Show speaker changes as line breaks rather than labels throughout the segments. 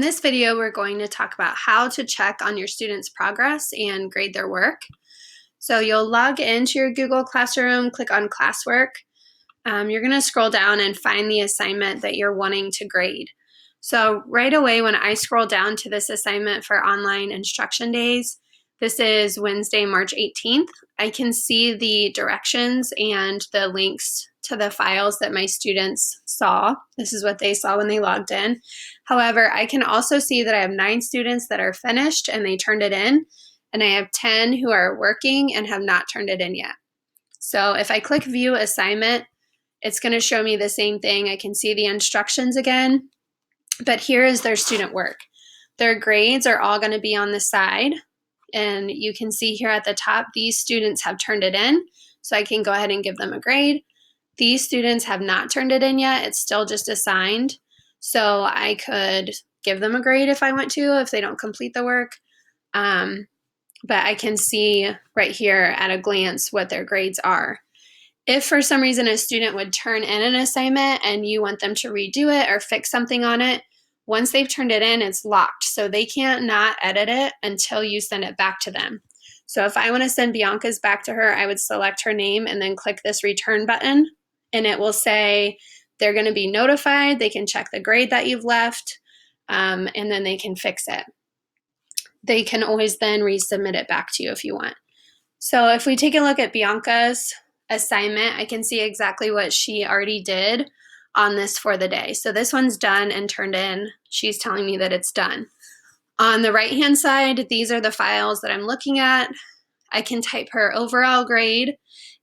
In this video, we're going to talk about how to check on your students' progress and grade their work. So you'll log into your Google Classroom, click on classwork. You're going to scroll down and find the assignment that you're wanting to grade. So right away, when I scroll down to this assignment for online instruction days, this is Wednesday, March 18th. I can see the directions and the links to the files that my students saw. This is what they saw when they logged in. However, I can also see that I have 9 students that are finished and they turned it in, and I have 10 who are working and have not turned it in yet. So if I click View Assignment, it's going to show me the same thing. I can see the instructions again, but here is their student work. Their grades are all going to be on the side, and you can see here at the top, these students have turned it in, so I can go ahead and give them a grade. These students have not turned it in yet. It's still just assigned, so I could give them a grade if I want to, if they don't complete the work. But I can see right here at a glance what their grades are. If for some reason a student would turn in an assignment and you want them to redo it or fix something on it, once they've turned it in, it's locked. So they can't not edit it until you send it back to them. So if I want to send Bianca's back to her, I would select her name and then click this return button, and it will say they're going to be notified. They can check the grade that you've left, and then they can fix it. They can always then resubmit it back to you if you want. So if we take a look at Bianca's assignment, I can see exactly what she already did on this for the day. So this one's done and turned in. She's telling me that it's done. On the right-hand side, these are the files that I'm looking at. I can type her overall grade,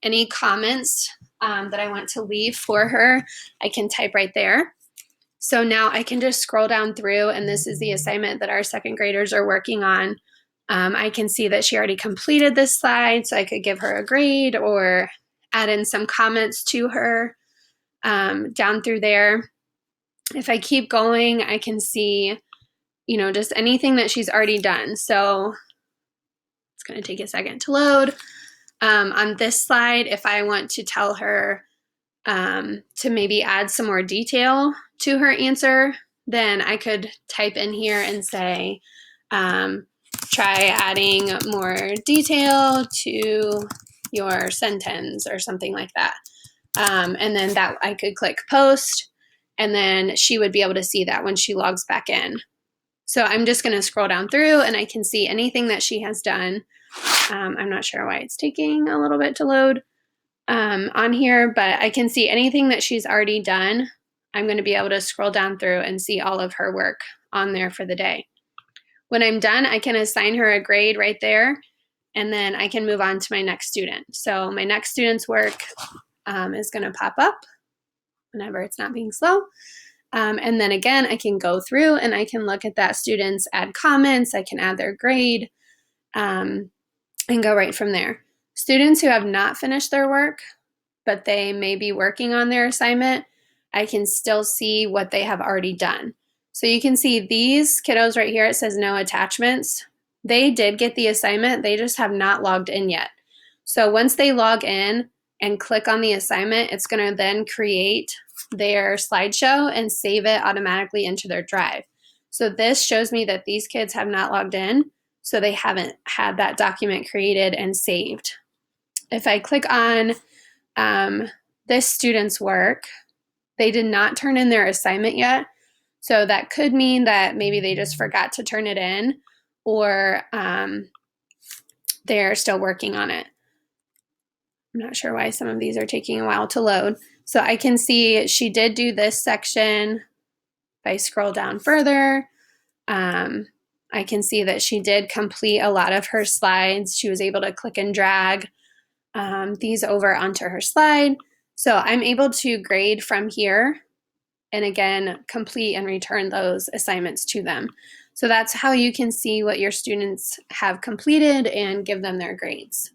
any comments that I want to leave for her, I can type right there. So now I can just scroll down through, and this is the assignment that our second graders are working on. I can see that she already completed this slide, so I could give her a grade or add in some comments to her down through there. If I keep going, I can see, just anything that she's already done. So it's going to take a second to load. On this slide, if I want to tell her to maybe add some more detail to her answer, then I could type in here and say, try adding more detail to your sentence or something like that. And then that I could click post, and then she would be able to see that when she logs back in. So I'm just going to scroll down through and I can see anything that she has done. I'm not sure why it's taking a little bit to load on here, but I can see anything that she's already done. I'm going to be able to scroll down through and see all of her work on there for the day. When I'm done, I can assign her a grade right there, and then I can move on to my next student. So my next student's work is going to pop up whenever it's not being slow. And then again, I can go through and I can look at that student's, add comments, I can add their grade, and go right from there. Students who have not finished their work, but they may be working on their assignment, I can still see what they have already done. So you can see these kiddos right here, it says no attachments. They did get the assignment, they just have not logged in yet. So once they log in and click on the assignment, it's going to then create their slideshow and save it automatically into their drive. So this shows me that these kids have not logged in, so they haven't had that document created and saved. If I click on this student's work, they did not turn in their assignment yet. So that could mean that maybe they just forgot to turn it in, or they're still working on it. I'm not sure why some of these are taking a while to load. So I can see she did do this section. If I scroll down further, I can see that she did complete a lot of her slides. She was able to click and drag these over onto her slide. So I'm able to grade from here and again, complete and return those assignments to them. So that's how you can see what your students have completed and give them their grades.